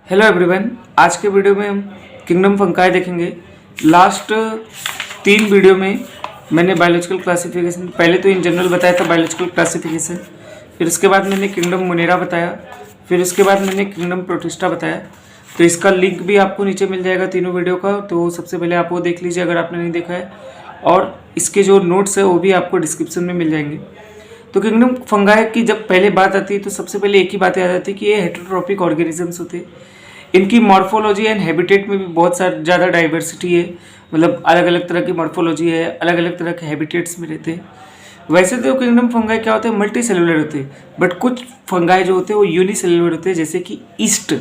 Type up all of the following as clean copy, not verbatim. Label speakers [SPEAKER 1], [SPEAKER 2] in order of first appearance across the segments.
[SPEAKER 1] Hello everyone, आज के video में हम किंगडम फंगाई देखेंगे। लास्ट 3 वीडियो में मैंने बायोलॉजिकल क्लासिफिकेशन, पहले तो इन जनरल बताया था बायोलॉजिकल क्लासिफिकेशन, फिर उसके बाद मैंने किंगडम मोनेरा बताया, फिर उसके बाद मैंने किंगडम प्रोटिस्टा बताया। तो इसका लिंक भी आपको नीचे मिल जाएगा तीनों वीडियो का, तो सबसे पहले आप वो देख लीजिए अगर आपने नहीं देखा है, और इसके जो नोट्स है वो भी आपको डिस्क्रिप्शन में मिल जाएंगे। तो किंगडम फंगाई की जब पहले बात आती है तो सबसे पहले एक ही बात याद आती है कि ये हेटेरोट्रॉपिक ऑर्गेनिजम्स होते हैं। इनकी मॉर्फोलॉजी एंड हैबिटेट में भी बहुत ज़्यादा डाइवर्सिटी है, मतलब अलग अलग तरह की मॉर्फोलॉजी है, अलग अलग तरह के हैबिटेट्स में रहते हैं। वैसे तो किंगडम फंगाई क्या होते हैं, मल्टी सेलुलर होते हैं, बट कुछ फंगाई जो होते हैं वो यूनिसेलुलर होते हैं, जैसे कि ईस्ट।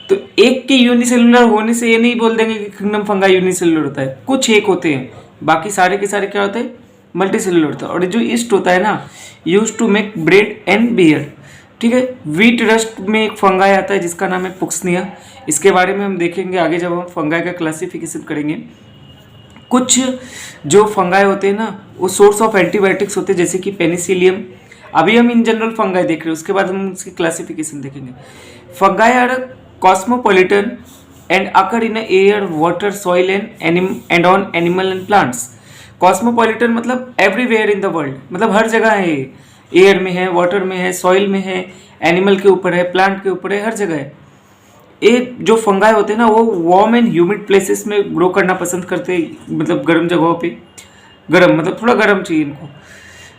[SPEAKER 1] तो एक के यूनिसेलुलर होने से ये नहीं बोल देंगे कि किंगडम फंगाई यूनिसेलुलर होता है, कुछ एक होते हैं, बाकी सारे के सारे क्या होते हैं, मल्टी सेलुलर होता है। और जो ईस्ट होता है ना, used to make bread and beer, ठीक है। व्हीट रस्ट में एक फंगाई आता है जिसका नाम है पुक्सनिया, इसके बारे में हम देखेंगे आगे जब हम फंगाई का क्लासिफिकेशन करेंगे। कुछ जो फंगाई होते हैं ना वो सोर्स ऑफ एंटीबायोटिक्स होते हैं, जैसे कि पेनिसिलियम। अभी हम इन जनरल फंगाई देख रहे हैं, उसके बाद हम उसकी क्लासिफिकेशन देखेंगे। Fungi are cosmopolitan and occur in air, water, soil and on animal and plants. Cosmopolitan मतलब एवरीवेयर इन द वर्ल्ड, मतलब हर जगह है, एयर में है, वाटर में है, सॉइल में है, एनिमल के ऊपर है, प्लांट के ऊपर है, हर जगह है। ये जो फंगाई होते हैं ना वो वार्म एंड ह्यूमिड प्लेसेस में ग्रो करना पसंद करते हैं, मतलब गर्म जगहों पे, गर्म मतलब थोड़ा गर्म चाहिए इनको।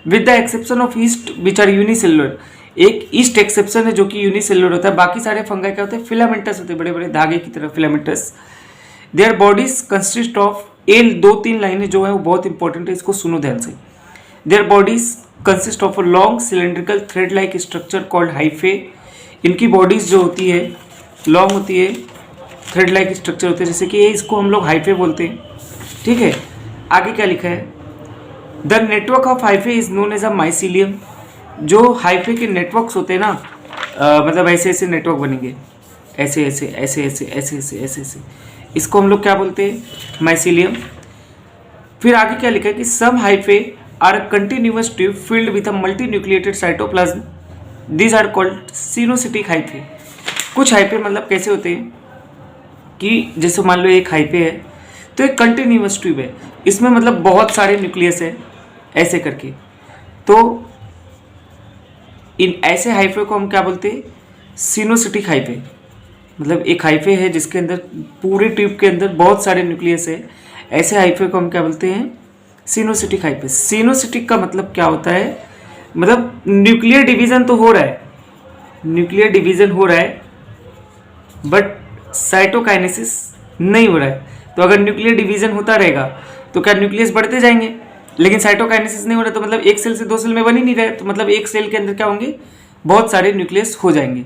[SPEAKER 1] With the exception of yeast which are unicellular, एक ईस्ट एक्सेप्शन है जो कि यूनिसेलुलर होता है, बाकी सारे फंगाई क्या होते हैं, फिलामेंटस होते हैं, बड़े बड़े धागे की तरह filamentous. Their bodies consist of, ये 2-3 लाइनें जो है वो बहुत इंपॉर्टेंट है, इसको सुनो ध्यान से। Their bodies consist of a long cylindrical thread like structure called hyphae. इनकी बॉडीज जो होती है लॉन्ग होती है, थ्रेड लाइक स्ट्रक्चर होते हैं, जैसे कि ये, इसको हम लोग हाइफे बोलते हैं, ठीक है। आगे क्या लिखा है, the network of hyphae is known as a mycelium. जो हाइफे के नेटवर्क्स होते हैं ना, मतलब ऐसे ऐसे नेटवर्क बनेंगे, ऐसे ऐसे ऐसे ऐसे ऐसे ऐसे ऐसे ऐसे, इसको हम लोग क्या बोलते हैं, माइसीलियम। फिर आगे क्या लिखा है कि some hyphae are continuous tube filled with a multi nucleated cytoplasm, these are called coenocytic hyphae. कुछ हाइफे मतलब कैसे होते हैं कि जैसे मान लो एक हाइफे है तो एक कंटिन्यूअस ट्यूब है, इसमें मतलब बहुत सारे न्यूक्लियस है ऐसे करके, तो इन ऐसे हाइफे को हम क्या बोलते हैं, सिनोसिटिक हाइफे। मतलब एक हाइफे है जिसके अंदर पूरे ट्यूब के अंदर बहुत सारे न्यूक्लियस है, ऐसे हाइफे को हम क्या बोलते हैं, सिनोसिटिक हाइफे। सिनोसिटिक का मतलब क्या होता है, मतलब न्यूक्लियर डिवीजन तो हो रहा है, न्यूक्लियर डिवीजन हो रहा है, बट साइटोकाइनेसिस नहीं हो रहा है। तो अगर न्यूक्लियर डिवीजन होता रहेगा तो क्या न्यूक्लियस बढ़ते जाएंगे, लेकिन साइटोकाइनेसिस नहीं हो रहा, तो मतलब एक सेल से 2 सेल में बन ही नहीं रहे, तो मतलब एक सेल के अंदर क्या होंगे, बहुत सारे न्यूक्लियस हो जाएंगे,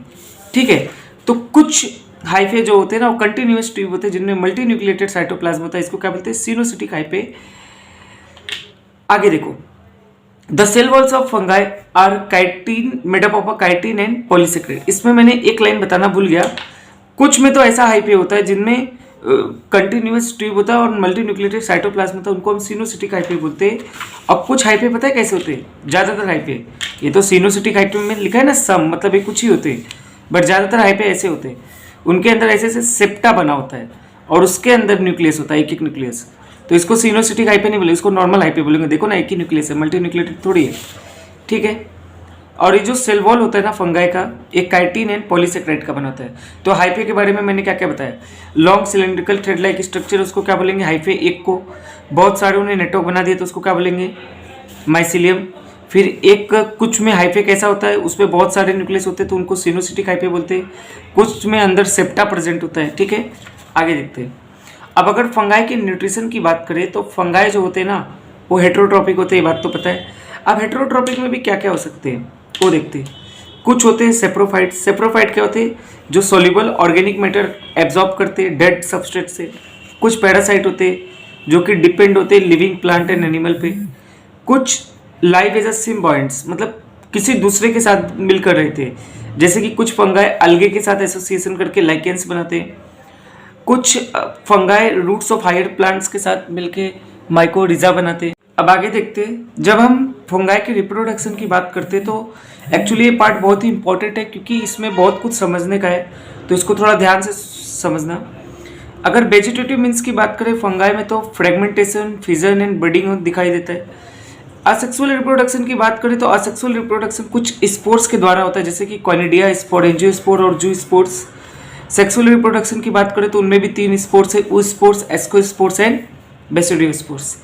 [SPEAKER 1] ठीक है। तो कुछ हाइफे जो होते हैं ना वो कंटिन्यूअस ट्यूब होते हैं जिनमें मल्टी न्यूक्लिएटेड साइटोप्लाज्म होता है, इसको क्या बोलते हैं, सिनोसिटिक हाइफे। आगे देखो, the cell walls of fungi are chitin, made up of a chitin and polysaccharide. इसमें मैंने एक लाइन बताना भूल गया, कुछ में तो ऐसा हाइफे होता है जिनमें कंटिन्यूअस ट्यूब होता है और मल्टी न्यूक्लिएटेड साइटोप्लाज्म होता है, उनको हम सिनोसिटिक हाइफे बोलते हैं। अब कुछ हाइफे पता है कैसे होते हैं, ज़्यादातर हाइफे, ये तो सिनोसिटिक हाइफे में लिखा है ना सम, मतलब ये कुछ ही होते हैं, बट ज़्यादातर हाइफे ऐसे होते हैं, उनके अंदर ऐसे ऐसे सेप्टा बना होता है और उसके अंदर न्यूक्लियस होता है, एक एक न्यूक्लियस। तो इसको सिनोसिटिक हाइफे नहीं बोलेंगे, इसको नॉर्मल हाइफे बोलेंगे। देखो ना एक ही न्यूक्लियस है, मल्टी न्यूक्लिएटेड थोड़ी है, ठीक है। और ये जो सेल वॉल होता है ना फंगाई का, एक काइटिन एंड पॉलीसेक्राइड का बना होता है। तो हाइफे के बारे में मैंने क्या क्या बताया, long cylindrical thread like structure, उसको क्या बोलेंगे, हाइफे एक को। बहुत सारे उन्हें नेटवर्क बना दिए तो उसको क्या बोलेंगे, माइसीलियम। फिर एक कुछ में हाइफे कैसा होता है, उसमें बहुत सारे न्यूक्लियस होते हैं तो उनको सिनोसिटिक हाइफे बोलते हैं। कुछ में अंदर सेप्टा प्रेजेंट होता है, ठीक है। आगे देखते हैं। अब अगर फंगाई के न्यूट्रिशन की बात करें तो फंगाई जो होते हैं ना वो हेटेरोट्रॉपिक होते हैं, ये बात तो पता है। अब हेटेरोट्रॉपिक में भी क्या क्या हो सकते हैं वो देखते हैं। कुछ होते हैं सेप्रोफाइट। सेप्रोफाइट क्या होते हैं, जो सोल्यूबल ऑर्गेनिक मैटर एब्जॉर्ब करते हैं डेड सबस्ट्रेट से। कुछ पैरासाइट होते हैं जो कि डिपेंड होते हैं लिविंग प्लांट एंड एनिमल पे। कुछ लाइव एज अ सिम्बायोंट्स, मतलब किसी दूसरे के साथ मिलकर रहते हैं, जैसे कि कुछ फंगाई अलगे के साथ एसोसिएशन करके लाइकेंस बनाते हैं। कुछ fungi roots of higher plants के साथ मिलके माइकोरिजा बनाते हैं। अब आगे देखते हैं, जब हम फंगाई के रिप्रोडक्शन की बात करते तो एक्चुअली ये पार्ट बहुत ही इंपॉर्टेंट है, क्योंकि इसमें बहुत कुछ समझने का है, तो इसको थोड़ा ध्यान से समझना। अगर वेजिटेटिव मीन्स की बात करें फंगाई में, तो फ्रेगमेंटेशन, फिजन एंड ब्रीडिंग दिखाई देता है। असेक्सुअल रिप्रोडक्शन की बात करें तो असेक्सुअल रिप्रोडक्शन कुछ स्पोर्स के द्वारा होता है, जैसे कि कॉनिडिया स्पोर, एंजियोस्पोर और जू स्पोर्स। सेक्सुअल रिप्रोडक्शन की बात करें तो उनमें भी 3 स्पोर्स है, oospores, एस्कोस्पोर्स एंड बेसिडियोस्पोर्स।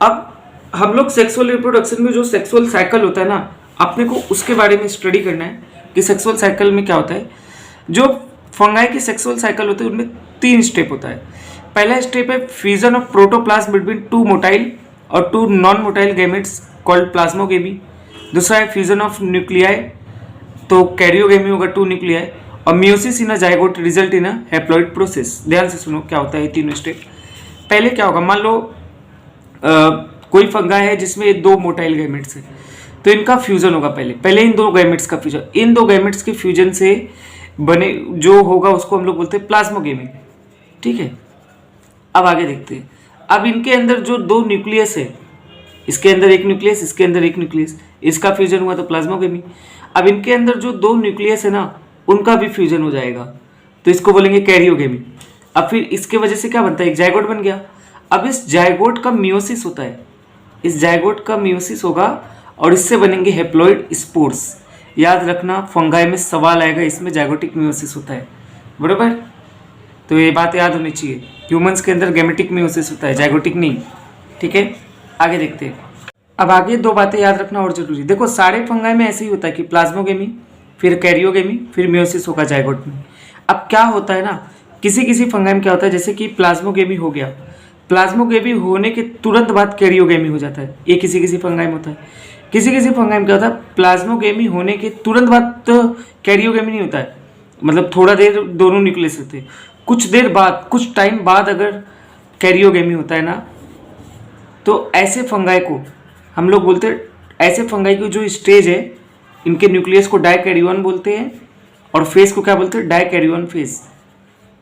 [SPEAKER 1] अब हम लोग सेक्सुअल रिप्रोडक्शन में जो सेक्सुअल साइकिल होता है ना, अपने को उसके बारे में स्टडी करना है कि सेक्सुअल साइकिल में क्या होता है। जो फंगाई की सेक्सुअल साइकिल होती है उनमें 3 स्टेप होता है। पहला स्टेप है fusion of protoplasm between 2 motile और 2 non motile gametes called plasmogamy. दूसरा है फ्यूजन ऑफ न्यूक्लियाई, तो कैरियोगेमी होगा 2 न्यूक्लियाई। और meiosis in a zygote result in a haploid process. ध्यान से सुनो क्या होता है ये तीनों स्टेप। पहले क्या होगा, मान लो कोई फंगाई है जिसमें 2 मोटाइल गैमेट्स है, तो इनका फ्यूजन होगा। पहले इन 2 गैमेट्स का फ्यूजन, इन 2 गैमेट्स के फ्यूजन से बने जो होगा उसको हम लोग बोलते हैं प्लाज्मोगेमी। ठीक है, अब आगे देखते हैं। अब इनके अंदर जो 2 न्यूक्लियस है, इसके अंदर एक न्यूक्लियस, इसके अंदर एक न्यूक्लियस, इसका फ्यूजन हुआ तो प्लाज्मोगेमी। अब इनके अंदर जो 2 न्यूक्लियस है ना, उनका भी फ्यूजन हो जाएगा, तो इसको बोलेंगे कैरियोगेमी। अब फिर इसके वजह से क्या बनता है, एक जाइगोट बन गया। अब इस जाइगोट का मियोसिस होता है, इस जाइगोट का मियोसिस होगा और इससे बनेंगे हैप्लॉइड स्पोर्स। याद रखना, फंगाई में सवाल आएगा, इसमें जाइगोटिक मियोसिस होता है, बरोबर। तो ये बात याद होनी चाहिए, ह्यूमंस के अंदर गैमेटिक मियोसिस होता है, जाइगोटिक नहीं। ठीक है, आगे देखते हैं। अब आगे 2 बातें याद रखना और जरूरी। देखो सारे फंगाई में ऐसे ही होता है कि प्लाज्मोगेमी, फिर कैरियोगेमी, फिर मियोसिस होगा जाइगोट में। अब क्या होता है ना, किसी किसी फंगाई में क्या होता है, जैसे कि प्लाज्मोगेमी हो गया, प्लाज्मोगेमी होने के तुरंत बाद कैरियोगेमी हो जाता है, ये किसी किसी फंगाई में होता है। किसी किसी फंगाई में क्या होता है, प्लाज्मोगेमी होने के तुरंत बाद तो कैरियोगेमी नहीं होता है, मतलब थोड़ा देर दोनों न्यूक्लियस होते हैं, कुछ देर बाद, कुछ टाइम बाद अगर कैरियोगेमी होता है ना, तो ऐसे फंगाई को हम लोग बोलते हैं, ऐसे फंगाई की जो स्टेज है, इनके न्यूक्लियस को डाइकैरियोन बोलते हैं और फेस को क्या बोलते हैं, डाइकैरियोन फेस।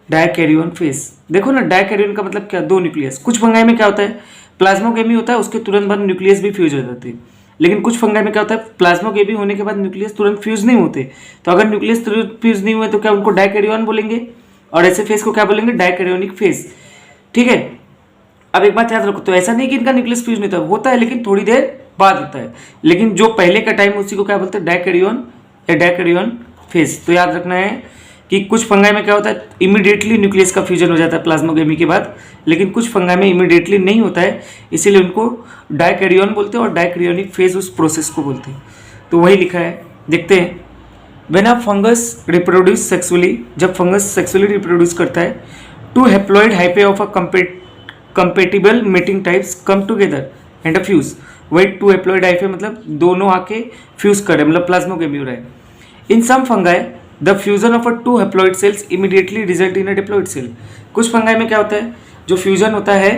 [SPEAKER 1] डाइकैरियोन फेस, देखो ना, डाइकैरियोन का मतलब क्या, 2 न्यूक्लियस। कुछ फंगाई में क्या होता है, प्लाज्मोगेमी होता है, उसके तुरंत बाद न्यूक्लियस भी फ्यूज हो जाते हैं। लेकिन कुछ फंगाई में क्या होता है, प्लाज्मोगेमी होने के बाद न्यूक्लियस तुरंत फ्यूज नहीं होते। तो अगर न्यूक्लियस तुरंत फ्यूज नहीं हुए तो क्या उनको डाइकैरियोन बोलेंगे, और ऐसे फेस को क्या बोलेंगे, डाइकैरियोनिक फेस। ठीक है, अब एक बात याद रखो, तो ऐसा नहीं कि इनका न्यूक्लियस फ्यूज नहीं होता है, लेकिन थोड़ी देर बाद होता है। लेकिन जो पहले का टाइम उसी को क्या बोलते हैं, डाइकैरियोन या डाइकैरियोन फेस। तो याद रखना है कि कुछ फंगाई में क्या होता है, इमीडिएटली न्यूक्लियस का फ्यूजन हो जाता है प्लाज्मोगेमी के बाद, लेकिन कुछ फंगाई में इमीडिएटली नहीं होता है, इसीलिए उनको डाइकैरियोन बोलते हैं और डाइकैरियोनिक फेज उस प्रोसेस को बोलते हैं। तो वही लिखा है, देखते हैं। When a fungus reproduce sexually, जब फंगस सेक्सुअली रिप्रोड्यूस करता है, 2 haploid हाइपे of a compatible mating types come together and a fuse. वही 2 हैप्लॉइड हाइपे मतलब दोनों आके फ्यूज करे, मतलब प्लाज्मोगेमी हो रहा है। In some fungi the fusion of a 2 haploid cells immediately result in a diploid cell. कुछ फंगाई में क्या होता है, जो फ्यूजन होता है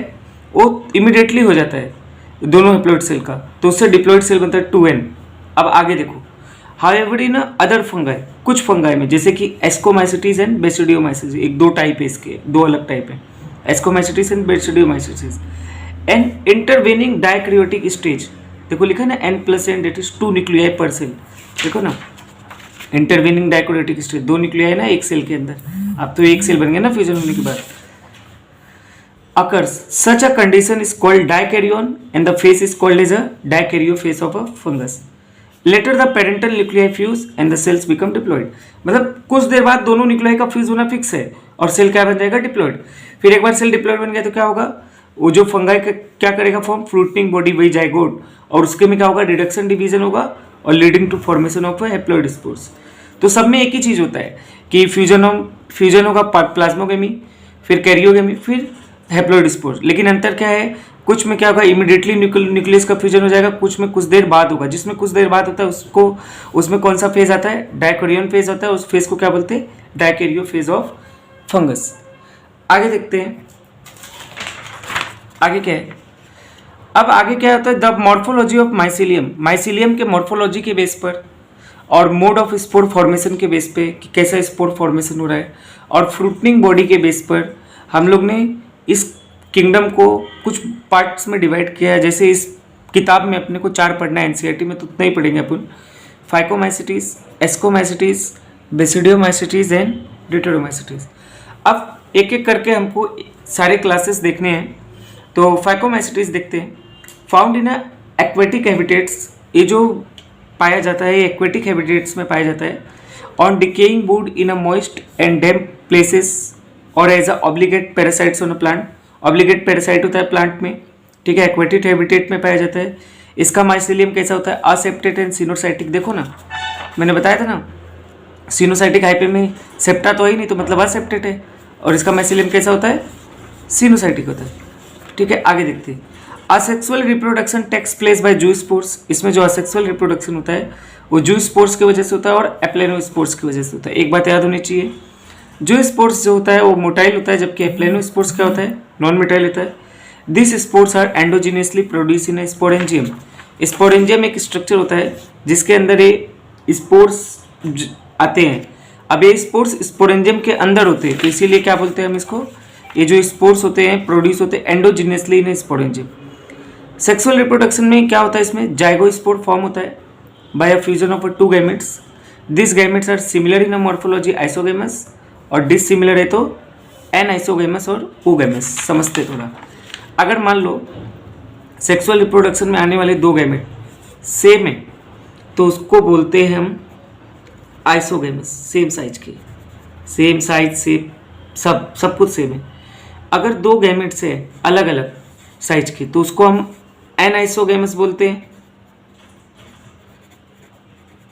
[SPEAKER 1] वो इमीडिएटली हो जाता है दोनों हैप्लॉइड सेल का, तो उससे डिप्लॉइड सेल बनता है 2n। अब आगे देखो, हाउएवर इन अदर फंगाई, कुछ फंगाई में जैसे कि एस्कोमाइसिटीज एंड बेसिडियोमाइसिस, एक 2 टाइप है इसके, 2 अलग टाइप है, ascomycetes and basidiomycetes. And intervening dikaryotic stage, देखो लिखा ना n+n, that is 2 nuclei per cell. देखो ना, इंटरवेनिंग डाइकैरियोटिक स्टेज, 2 न्यूक्लियाई है ना एक सेल के अंदर, अब तो एक सेल बन गया ना फ्यूजन होने के बाद। occurs such a condition is called dikaryon and the phase is called as a dikaryophase of a fungus. Later the parental nuclei fuse and the cells become diploid. मतलब कुछ देर बाद दोनों न्यूक्लियाई का फ्यूज होना fix है और cell क्या बन जाएगा, डिप्लॉइड। फिर एक बार सेल डिप्लॉइड बन गया तो क्या होगा, वो जो फंगाई क्या करेगा, फॉर्म फ्रूटनिंग बॉडी, वही जाइगोट, और उसके में क्या होगा, रिडक्शन डिवीजन होगा और leading to formation of haploid spores. तो सब में एक ही चीज होता है कि फ्यूजन होगा प्लाज्मोगेमी, फिर कैरियोगेमी, फिर हैप्लॉइड स्पोर्स। लेकिन अंतर क्या है, कुछ में क्या होगा, इमीडिएटली न्यूक्लियस का फ्यूजन हो जाएगा, कुछ में कुछ देर बाद होगा। जिसमें कुछ देर बाद होता है उसमें कौन सा फेज आता है, डाइकैरियोन फेज आता है, उस फेज को क्या बोलते हैं, डाइकैरियो फेज ऑफ फंगस। आगे देखते हैं आगे क्या है। अब आगे क्या होता है, the morphology of mycelium, mycelium के मॉर्फोलॉजी के बेस पर और मोड ऑफ स्पोर फॉर्मेशन के बेस पे कि कैसा स्पोर फॉर्मेशन हो रहा है, और फ्रूटनिंग बॉडी के बेस पर हम लोग ने इस किंगडम को कुछ पार्ट्स में डिवाइड किया है। जैसे इस किताब में अपने को 4 पढ़ना है, एनसीईआरटी में तो उतना ही पढ़ेंगे अपन। Phycomycetes, ascomycetes, basidiomycetes and deuteromycetes. अब एक एक करके हमको सारे क्लासेस देखने हैं। तो फाइकोमाइसिटीज देखते हैं। फाउंड इन एक्वेटिक हैबिटेट्स, ये जो पाया जाता है एक्वेटिक हैबिटेट्स में पाया जाता है। On decaying wood in a moist and damp places और as a obligate parasites on a plant. Obligate parasite होता है प्लांट में, ठीक है, एक्वेटिक हैबिटेट में पाया जाता है। इसका माइसीलियम कैसा होता है? असेप्टेट एंड सिनोसाइटिक। देखो ना, मैंने बताया था ना, सिनोसाइटिक हाइपे में सेप्टा तो है ही नहीं, तो मतलब असेप्टेट है। और इसका माइसीलियम कैसा होता है? सिनोसाइटिक होता है, ठीक है। आगे देखते हैं। Asexual reproduction takes place by zoospores. इसमें जो असेक्सुअल रिप्रोडक्शन होता है वो जूस्पोर्स की वजह से होता है और एप्लेनोस्पोर्स की वजह से होता है। एक बात याद होनी चाहिए, जूस्पोर्स जो होता है वो मोटाइल होता है, जबकि एप्लेनोस्पोर्स क्या होता है? नॉन मोटाइल होता है। This spores are endogenously produce in sporangium. Sporangium एक स्ट्रक्चर होता है जिसके अंदर ये स्पोर्स आते हैं। अब ये स्पोर्स स्पोरेंजियम के अंदर होते हैं, तो इसीलिए क्या बोलते हैं हम इसको? ये जो स्पोर्स होते हैं प्रोड्यूस होते हैं endogenously in sporangium. Sexual reproduction में क्या होता है? इसमें जाइगोस्पोर फॉर्म होता है by a fusion of 2 gametes. This gametes are similar in a morphology isogamous, और डिसिमिलर है तो एनआइसोगेमस और ओगेमस। समझते थोड़ा। अगर मान लो सेक्सुअल रिप्रोडक्शन में आने वाले 2 गैमेट सेम है तो उसको बोलते हैं हम आइसोगेमस। सेम साइज के, सेम साइज से सब कुछ सेम है। अगर 2 गैमेट्स है अलग अलग साइज के तो उसको हम एनआइसोगेमस बोलते हैं।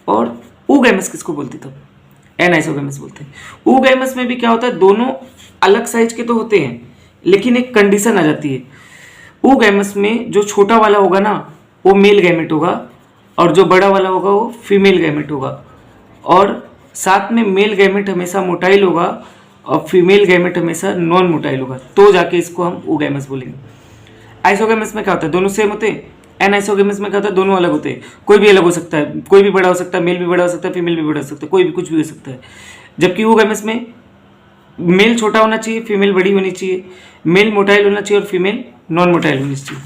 [SPEAKER 1] और ओगेमस किसको बोलते तब? एनआइसोगेमस बोलते हैं। ओगेमस में भी क्या होता है? दोनों अलग साइज के तो होते हैं, लेकिन एक कंडीशन आ जाती है। ओगेमस में जो छोटा वाला होगा ना वो मेल गैमेट होगा, और जो बड़ा वाला होगा वो फीमेल गैमेट होगा। और साथ में मेल गैमेट हमेशा मोटाइल होगा और फीमेल गैमेट हमेशा नॉन मोटाइल होगा, तो जाके इसको हम ओगेमस बोलेंगे। आइसोगेमस में क्या होता है? दोनों सेम होते हैं। एनआइसोगेमस में क्या होता है? दोनों अलग होते हैं। कोई भी अलग हो सकता है, कोई भी बड़ा हो सकता है, मेल भी बड़ा हो सकता है, फीमेल भी बड़ा हो सकता है, कोई भी कुछ भी हो सकता है। जबकि ओगेमस में मेल छोटा होना चाहिए, फीमेल बड़ी होनी चाहिए, मेल मोटाइल होना चाहिए और फीमेल नॉन मोटाइल होनी चाहिए।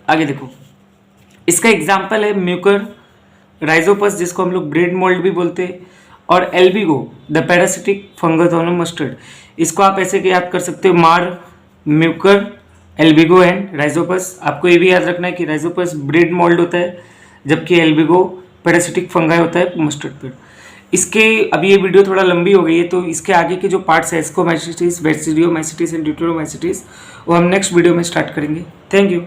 [SPEAKER 1] आगे देखो, इसका एग्जाम्पल है म्यूकर राइजोपस, जिसको हम लोग ब्रेड मोल्ड भी बोलते हैं, और Albugo the parasitic fungus on mustard. इसको आप ऐसे के याद कर सकते हो, मार, म्यूकर, एल्बिगो एंड राइजोपस। आपको ये भी याद रखना है कि राइजोपस ब्रेड मोल्ड होता है, जबकि एल्बिगो पैरासिटिक फंगाई होता है मस्टर्ड पेड़। इसके अभी ये वीडियो थोड़ा लंबी हो गई है, तो इसके आगे के जो पार्ट्स है एस्कोमाइसिटीज, बेसिडियोमाइसिटीज एंड डिप्टेरोमाइसिटीज, वो हम नेक्स्ट वीडियो में स्टार्ट करेंगे। Thank you.